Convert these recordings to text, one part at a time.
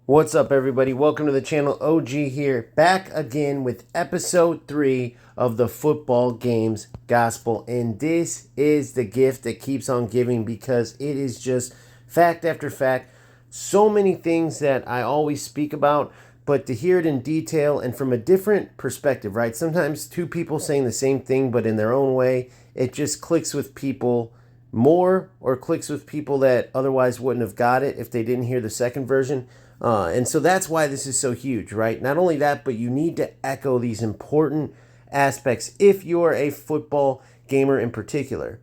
What's up, everybody? Welcome to the channel. OG here, back again with episode 3 of the Football Games Gospel. And this is the gift that keeps on giving because it is just fact after fact. So many things that I always speak about, but to hear it in detail and from a different perspective, right? Sometimes two people saying the same thing, but in their own way, it just clicks with people more or clicks with people that otherwise wouldn't have got it if they didn't hear the second version. And so that's why this is so huge, right? Not only that, but you need to echo these important aspects if you're a football gamer in particular.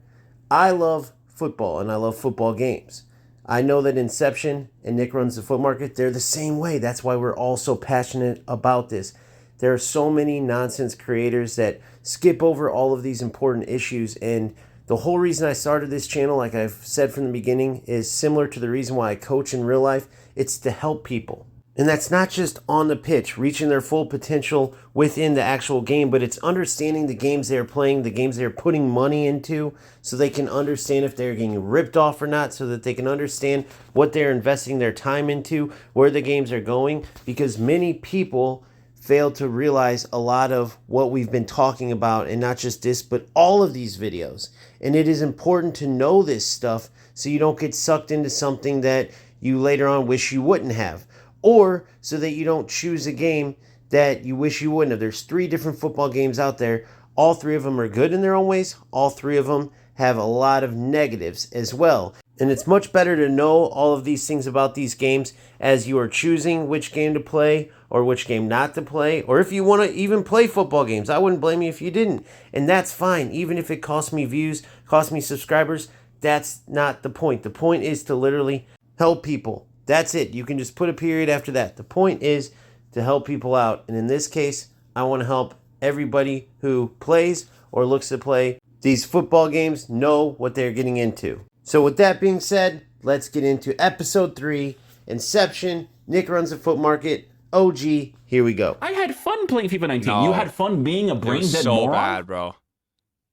I love football and I love football games. I know that Inception and Nick Runs the Foot Market, they're the same way. That's why we're all so passionate about this. There are so many nonsense creators that skip over all of these important issues, and the whole reason I started this channel, like I've said from the beginning, is similar to the reason why I coach in real life. It's to help people. And that's not just on the pitch, reaching their full potential within the actual game, but it's understanding the games they're playing, the games they're putting money into, so they can understand if they're getting ripped off or not, so that they can understand what they're investing their time into, where the games are going, because many people failed to realize a lot of what we've been talking about, and not just this, but all of these videos. And it is important to know this stuff so you don't get sucked into something that you later on wish you wouldn't have, or so that you don't choose a game that you wish you wouldn't have. There's 3 different football games out there. All 3 of them are good in their own ways. All 3 of them have a lot of negatives as well. And it's much better to know all of these things about these games as you are choosing which game to play or which game not to play, or if you want to even play football games. I wouldn't blame you if you didn't. And that's fine. Even if it costs me views, costs me subscribers, that's not the point. The point is to literally help people. That's it. You can just put a period after that. The point is to help people out. And in this case, I want to help everybody who plays or looks to play these football games know what they're getting into. So with that being said, let's get into episode 3, Inception, Nick Runs the Foot Market, OG, here we go. I had fun playing FIFA 19. No. You had fun being a brain dead so moron? bad, bro.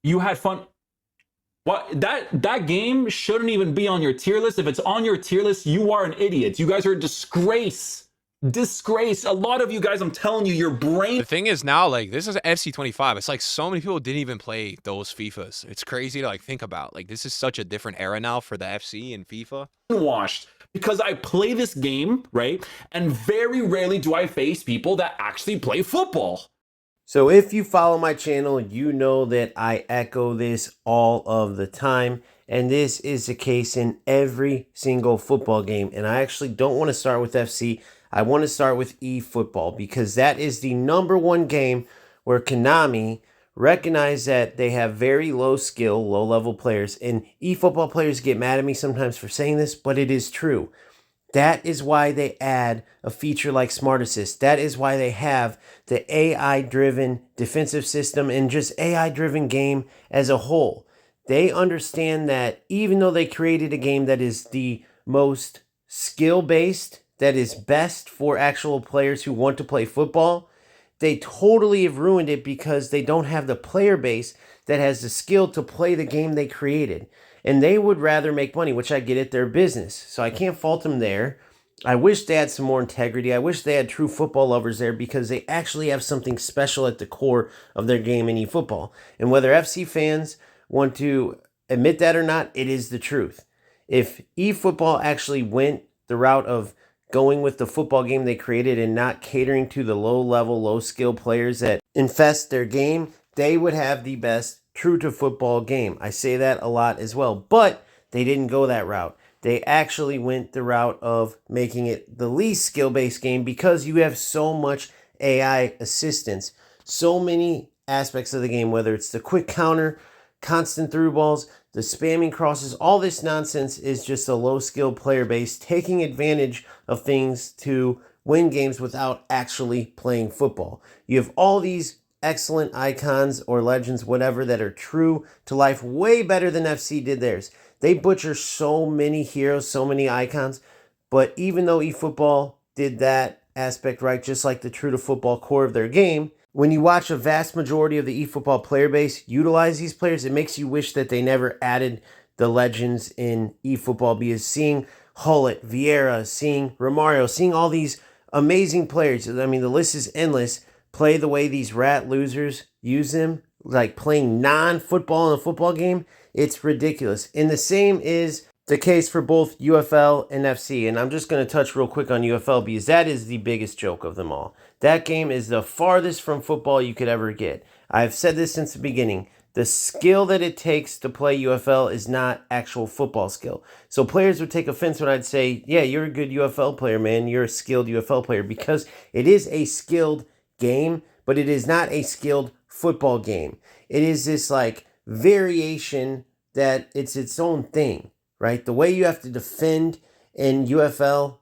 You had fun. What that game shouldn't even be on your tier list. If it's on your tier list, you are an idiot. You guys are a disgrace. Disgrace. A lot of you guys, I'm telling you, your brain. The thing is now, like, this is FC 25. It's like so many people didn't even play those FIFAs. It's crazy to like think about. Like, this is such a different era now for the FC and FIFA. Washed because I play this game, right? And very rarely do I face people that actually play football. So if you follow my channel, you know that I echo this all of the time. And this is the case in every single football game. And I actually don't want to start with FC. I want to start with eFootball because that is the #1 game where Konami recognized that they have very low skill, low level players. And eFootball players get mad at me sometimes for saying this, but it is true. That is why they add a feature like Smart Assist. That is why they have the AI-driven defensive system and just AI-driven game as a whole. They understand that even though they created a game that is the most skill-based, that is best for actual players who want to play football, they totally have ruined it because they don't have the player base that has the skill to play the game they created. And they would rather make money, which I get it, their business. So I can't fault them there. I wish they had some more integrity. I wish they had true football lovers there because they actually have something special at the core of their game in eFootball. And whether FC fans want to admit that or not, it is the truth. If eFootball actually went the route of going with the football game they created and not catering to the low-level, low-skill players that infest their game, they would have the best true to football game. I say that a lot as well, but they didn't go that route. They actually went the route of making it the least skill-based game because you have so much AI assistance, so many aspects of the game, whether it's the quick counter, constant through balls, the spamming crosses, all this nonsense is just a low-skill player base taking advantage of things to win games without actually playing football. You have all these excellent icons or legends, whatever, that are true to life, way better than FC did theirs. They butcher so many heroes, so many icons, but even though eFootball did that aspect right, just like the true to football core of their game, when you watch a vast majority of the eFootball player base utilize these players, it makes you wish that they never added the legends in eFootball, because seeing Hullett, Vieira, seeing Romario, seeing all these amazing players. I mean, the list is endless. Play the way these rat losers use them, like playing non-football in a football game. It's ridiculous. And the same is the case for both UFL and FC. And I'm just going to touch real quick on UFL because that is the biggest joke of them all. That game is the farthest from football you could ever get. I've said this since the beginning. The skill that it takes to play UFL is not actual football skill. So players would take offense when I'd say, yeah, you're a good UFL player, man. You're a skilled UFL player, because it is a skilled game, but it is not a skilled football game. It is this like variation that it's its own thing, right? The way you have to defend in UFL,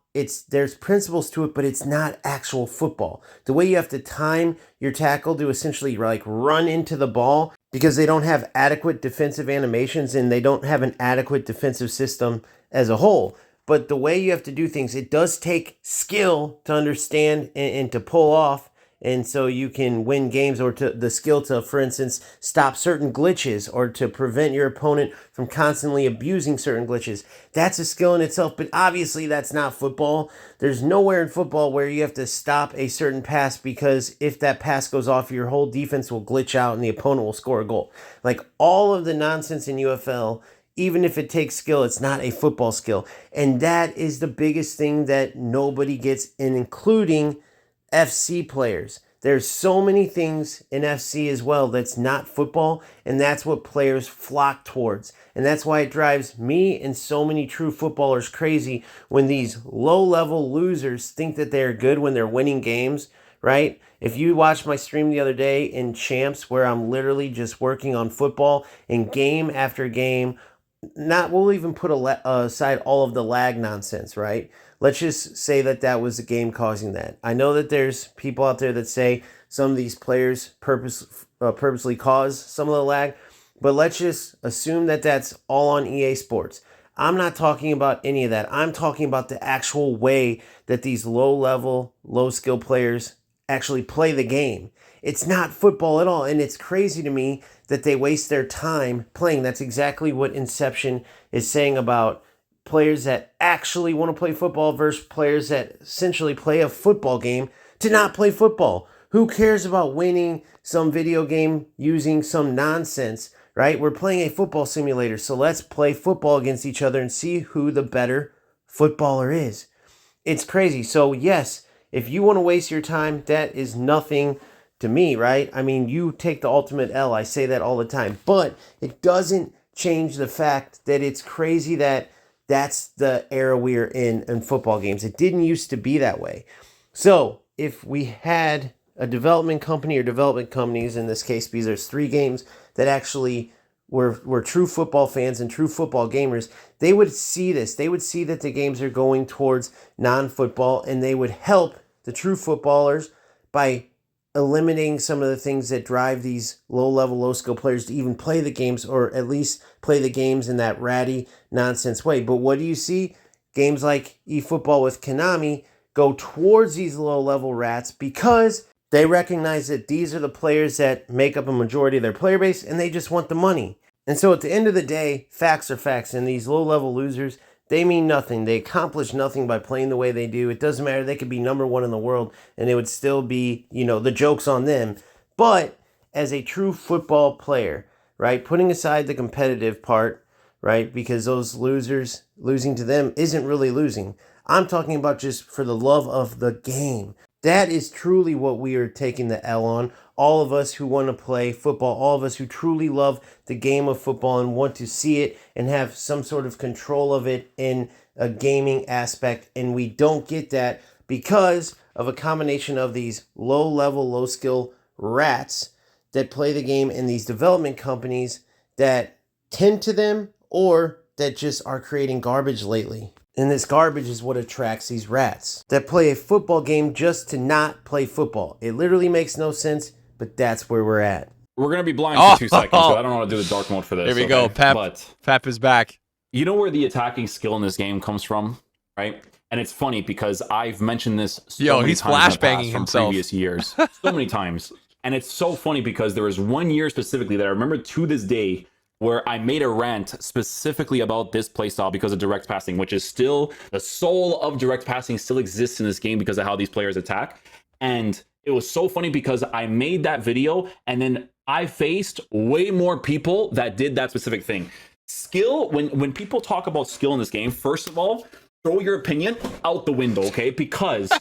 there's principles to it, but it's not actual football. The way you have to time your tackle to essentially like run into the ball, because they don't have adequate defensive animations and they don't have an adequate defensive system as a whole. But the way you have to do things, it does take skill to understand and to pull off. And so you can win games, or to the skill to, for instance, stop certain glitches or to prevent your opponent from constantly abusing certain glitches. That's a skill in itself, but obviously that's not football. There's nowhere in football where you have to stop a certain pass, because if that pass goes off, your whole defense will glitch out and the opponent will score a goal. Like all of the nonsense in UFL, even if it takes skill, it's not a football skill. And that is the biggest thing that nobody gets, and including FC players. There's so many things in FC as well that's not football, and that's what players flock towards. And that's why it drives me and so many true footballers crazy when these low-level losers think that they're good when they're winning games, right? If you watched my stream the other day in Champs, where I'm literally just working on football and game after game, we'll even put aside all of the lag nonsense, right? Let's just say that was the game causing that. I know that there's people out there that say some of these players purposely cause some of the lag, but let's just assume that that's all on EA Sports. I'm not talking about any of that. I'm talking about the actual way that these low-level, low-skill players actually play the game. It's not football at all, and it's crazy to me that they waste their time playing. That's exactly what Inception is saying about players that actually want to play football versus players that essentially play a football game to not play football. Who cares about winning some video game using some nonsense, right? We're playing a football simulator, so let's play football against each other and see who the better footballer is. It's crazy. So yes, if you want to waste your time, that is nothing to me, right? I mean, you take the ultimate L. I say that all the time, but it doesn't change the fact that it's crazy that that's the era we're in football games. It didn't used to be that way. So if we had a development company or development companies in this case, because there's 3 games that actually were true football fans and true football gamers, they would see this. They would see that the games are going towards non-football, and they would help the true footballers by eliminating some of the things that drive these low-level, low-skill players to even play the games, or at least play the games in that ratty nonsense way. But what do you see? Games like eFootball with Konami go towards these low-level rats because they recognize that these are the players that make up a majority of their player base, and they just want the money. And so at the end of the day, facts are facts, and these low-level losers, they mean nothing. They accomplish nothing by playing the way they do. It doesn't matter. They could be number 1 in the world, and it would still be, the joke's on them. But as a true football player, right, putting aside the competitive part, right, because those losers, losing to them isn't really losing. I'm talking about just for the love of the game. That is truly what we are taking the L on. All of us who want to play football, all of us who truly love the game of football and want to see it and have some sort of control of it in a gaming aspect. And we don't get that because of a combination of these low-level, low-skill rats that play the game in these development companies that tend to them or that just are creating garbage lately. And this garbage is what attracts these rats that play a football game just to not play football. It literally makes no sense, but that's where we're at. We're going to be blind for 2 seconds, so I don't want to do the dark mode for this. Here we go. Pep is back. You know where the attacking skill in this game comes from, right? And it's funny because I've mentioned this so many he's times flashbanging from himself. previous years. So many times. And it's so funny because there was one year specifically that I remember to this day where I made a rant specifically about this playstyle because of direct passing, which is still the soul of direct passing, still exists in this game because of how these players attack. And it was so funny because I made that video and then I faced way more people that did that specific thing. Skill, when people talk about skill in this game, first of all, throw your opinion out the window, okay? Because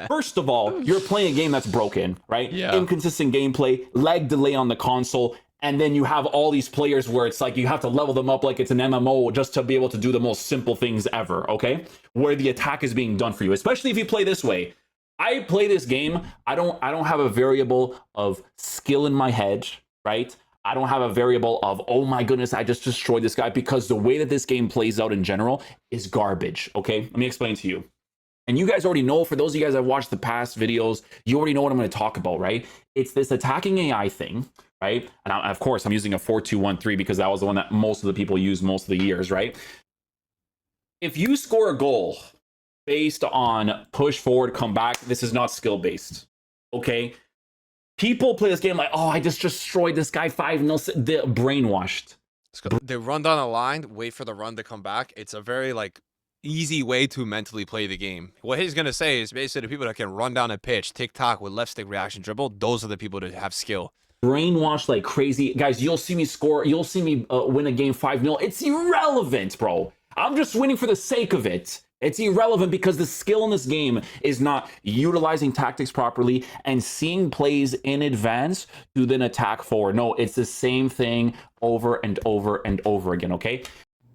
first of all, you're playing a game that's broken, right? Yeah. Inconsistent gameplay, lag delay on the console, and then you have all these players where it's like you have to level them up like it's an MMO just to be able to do the most simple things ever, okay? Where the attack is being done for you, especially if you play this way. I play this game, I don't have a variable of skill in my head, right? I don't have a variable of, oh my goodness, I just destroyed this guy, because the way that this game plays out in general is garbage, okay? Let me explain to you. And you guys already know, for those of you guys that watched the past videos, you already know what I'm going to talk about, right? It's this attacking AI thing, right? And of course, I'm using a 4-2-1-3 because that was the one that most of the people use most of the years, right? If you score a goal based on push forward, come back, this is not skill-based, okay? People play this game like, oh, I just destroyed this guy 5-0. They're brainwashed. They run down a line, wait for the run to come back. It's a very easy way to mentally play the game. What he's gonna say is basically the people that can run down a pitch, tick-tock with left stick reaction dribble, those are the people that have skill. Brainwashed like crazy. Guys, you'll see me score, you'll see me win a game 5-0. It's irrelevant, bro. I'm just winning for the sake of it. It's irrelevant because the skill in this game is not utilizing tactics properly and seeing plays in advance to then attack forward. No, it's the same thing over and over and over again, okay?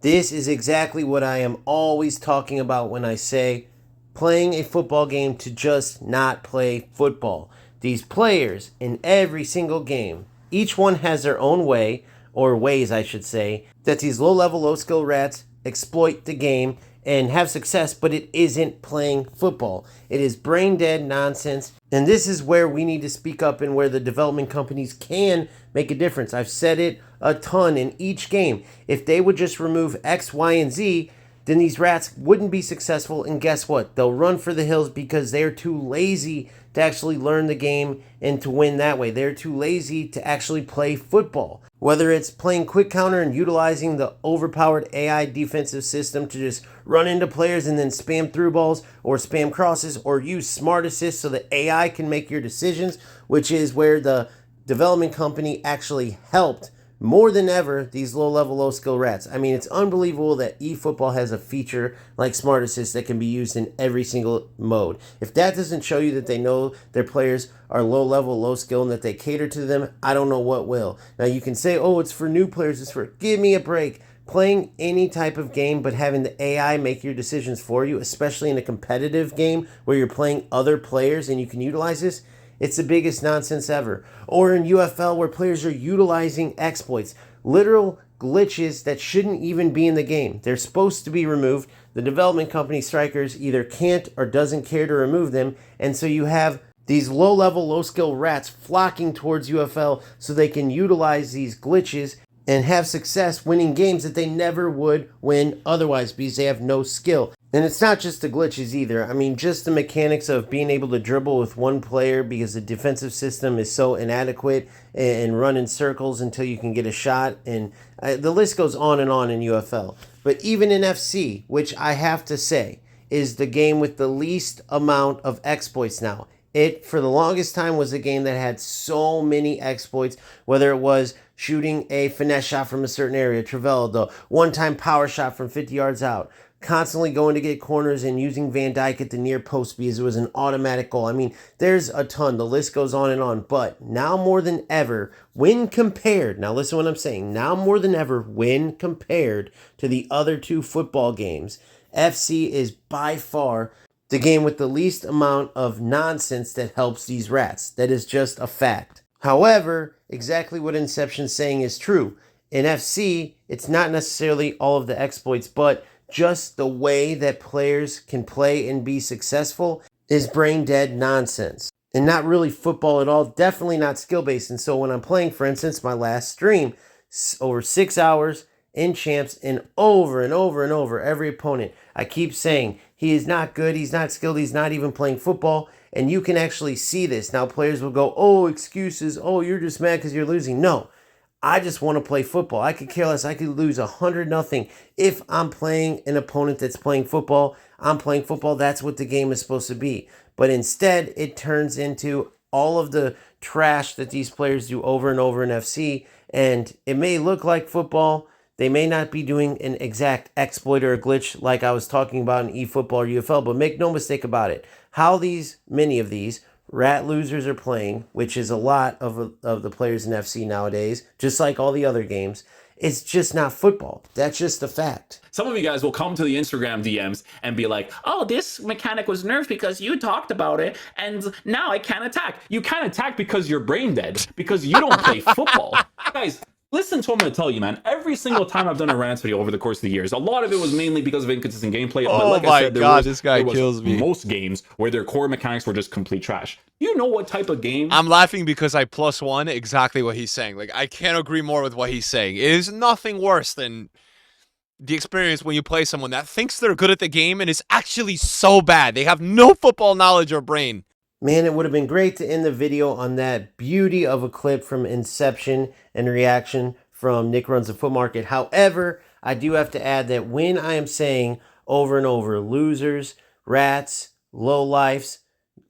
This is exactly what I am always talking about when I say playing a football game to just not play football. These players in every single game, each one has their own way, or ways I should say, that these low-level, low-skill rats exploit the game and have success, but it isn't playing football. It is brain dead nonsense. And this is where we need to speak up and where the development companies can make a difference. I've said it a ton in each game. If they would just remove X, Y, and Z, then these rats wouldn't be successful. And guess what? They'll run for the hills because they're too lazy to actually learn the game and to win that way. They're too lazy to actually play football. Whether it's playing quick counter and utilizing the overpowered AI defensive system to just run into players and then spam through balls or spam crosses, or use smart assists so that AI can make your decisions, which is where the development company actually helped more than ever these low-level, low-skill rats. I mean, it's unbelievable that eFootball has a feature like Smart Assist that can be used in every single mode. If that doesn't show you that they know their players are low-level, low-skill, and that they cater to them, I don't know what will. Now, you can say, oh, it's for new players, it's for... Give me a break. Playing any type of game but having the AI make your decisions for you, especially in a competitive game where you're playing other players and you can utilize this, it's the biggest nonsense ever. Or in UFL where players are utilizing exploits, literal glitches that shouldn't even be in the game. They're supposed to be removed. The development company Strikers either can't or doesn't care to remove them. And so you have these low-level, low-skill rats flocking towards UFL so they can utilize these glitches and have success winning games that they never would win otherwise because they have no skill. And it's not just the glitches either. I mean, just the mechanics of being able to dribble with one player because the defensive system is so inadequate and run in circles until you can get a shot. And the list goes on in UFL. But even in FC, which I have to say is the game with the least amount of exploits now. It, for the longest time, was a game that had so many exploits, whether it was shooting a finesse shot from a certain area, Travella, the one-time power shot from 50 yards out, constantly going to get corners and using Van Dijk at the near post because it was an automatic goal. I mean, there's a ton. The list goes on and on. But now more than ever, when compared, now listen to what I'm saying, now more than ever, when compared to the other two football games, FC is by far the game with the least amount of nonsense that helps these rats. That is just a fact. However, exactly what Inception's saying is true. In FC, it's not necessarily all of the exploits, but just the way that players can play and be successful is brain dead nonsense. And not really football at all, definitely not skill-based. And so when I'm playing, for instance, my last stream, over 6 hours in champs and over and over and over every opponent, I keep saying, he is not good, he's not skilled, he's not even playing football. And you can actually see this. Now players will go, oh, excuses, oh, you're just mad because you're losing. No, I just want to play football. I could care less. I could lose 100-0. If I'm playing an opponent that's playing football, I'm playing football. That's what the game is supposed to be. But instead, it turns into all of the trash that these players do over and over in FC. And it may look like football. They may not be doing an exact exploit or a glitch like I was talking about in eFootball or UFL, but make no mistake about it. How many of these rat losers are playing, which is a lot of the players in FC nowadays, just like all the other games, it's just not football. That's just a fact. Some of you guys will come to the Instagram DMs and be like, oh, this mechanic was nerfed because you talked about it, and now I can't attack. You can't attack because you're brain dead, because you don't play football. Guys, listen to what I'm going to tell you, man. Every single time I've done a rants video over the course of the years, a lot of it was mainly because of inconsistent gameplay. But like I said, this guy kills me. Most games where their core mechanics were just complete trash. You know what type of game? I'm laughing because I +1 exactly what he's saying. Like, I can't agree more with what he's saying. It is nothing worse than the experience when you play someone that thinks they're good at the game and is actually so bad. They have no football knowledge or brain. Man, it would have been great to end the video on that beauty of a clip from Inception and reaction from Nick Runs the Foot Market. However, I do have to add that when I am saying over and over, losers, rats, lowlifes,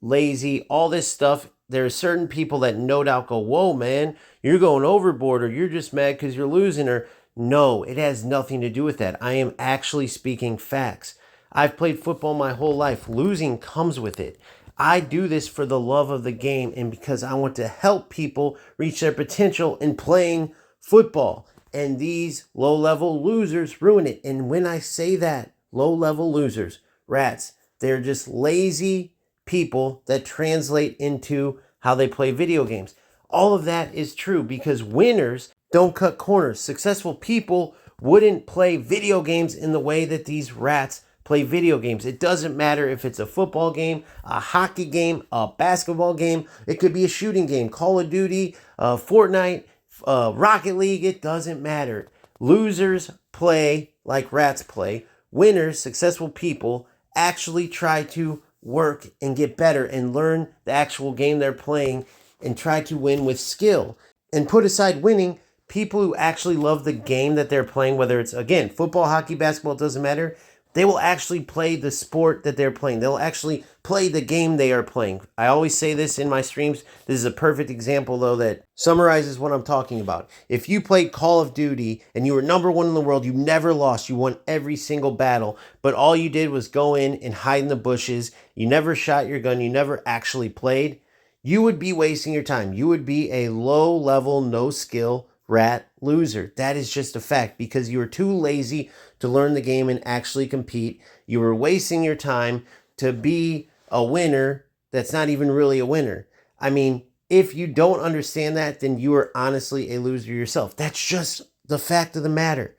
lazy, all this stuff, there are certain people that no doubt go, whoa, man, you're going overboard, or you're just mad because you're losing, or no, it has nothing to do with that. I am actually speaking facts. I've played football my whole life. Losing comes with it. I do this for the love of the game and because I want to help people reach their potential in playing football. And these low-level losers ruin it. And when I say that, low-level losers, rats, they're just lazy people that translate into how they play video games. All of that is true because winners don't cut corners. Successful people wouldn't play video games in the way that these rats play video games. It doesn't matter if it's a football game, a hockey game, a basketball game. It could be a shooting game, Call of Duty, Fortnite, Rocket League. It doesn't matter. Losers play like rats play. Winners, successful people, actually try to work and get better and learn the actual game they're playing and try to win with skill. And put aside winning, people who actually love the game that they're playing, whether it's, again, football, hockey, basketball, it doesn't matter. They will actually play the sport that they're playing. They'll actually play the game they are playing. I always say this in my streams. This is a perfect example, though, that summarizes what I'm talking about. If you played Call of Duty and you were #1 in the world, you never lost. You won every single battle. But all you did was go in and hide in the bushes. You never shot your gun. You never actually played. You would be wasting your time. You would be a low-level, no-skill rat loser. That is just a fact because you were too lazy to learn the game and actually compete. You were wasting your time to be a winner that's not even really a winner. I mean, if you don't understand that, then you are honestly a loser yourself. That's just the fact of the matter.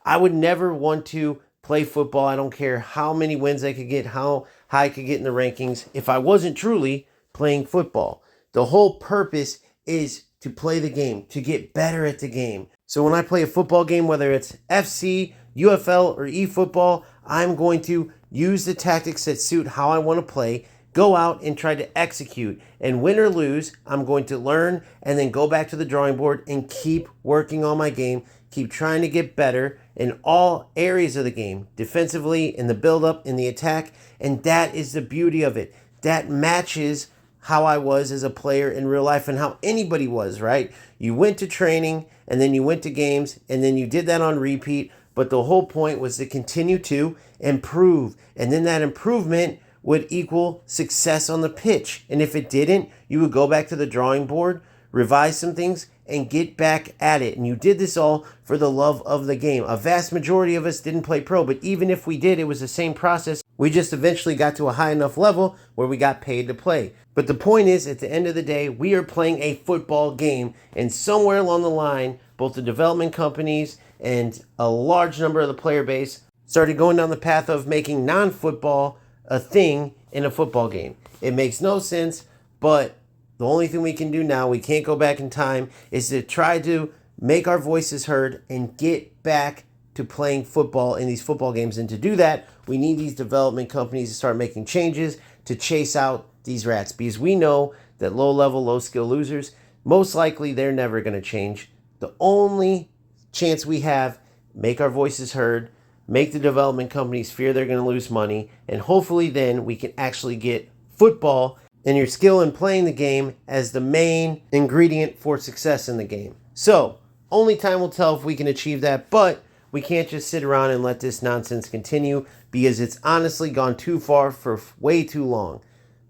I would never want to play football. I don't care how many wins I could get, how high I could get in the rankings, if I wasn't truly playing football. The whole purpose is to play the game, to get better at the game. So when I play a football game, whether it's FC, UFL, or eFootball, I'm going to use the tactics that suit how I want to play, go out and try to execute. And win or lose, I'm going to learn and then go back to the drawing board and keep working on my game, keep trying to get better in all areas of the game, defensively, in the build-up, in the attack. And that is the beauty of it. That matches how I was as a player in real life and how anybody was, right? You went to training and then you went to games and then you did that on repeat. But the whole point was to continue to improve. And then that improvement would equal success on the pitch. And if it didn't, you would go back to the drawing board, revise some things, and get back at it. And you did this all for the love of the game. A vast majority of us didn't play pro, but even if we did, it was the same process. We just eventually got to a high enough level where we got paid to play. But the point is, at the end of the day, we are playing a football game. And somewhere along the line, both the development companies and a large number of the player base started going down the path of making non-football a thing in a football game. It makes no sense, but the only thing we can do now, we can't go back in time, is to try to make our voices heard and get back to playing football in these football games. And to do that, we need these development companies to start making changes to chase out these rats, because we know that low-level, low-skill losers, most likely they're never going to change. The only chance we have, make our voices heard, make the development companies fear they're going to lose money, and hopefully then we can actually get football and your skill in playing the game as the main ingredient for success in the game. So, only time will tell if we can achieve that, but we can't just sit around and let this nonsense continue because it's honestly gone too far for way too long.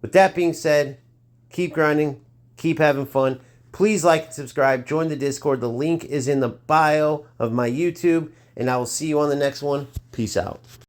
With that being said, keep grinding, keep having fun. Please like and subscribe. Join the Discord. The link is in the bio of my YouTube. And I will see you on the next one. Peace out.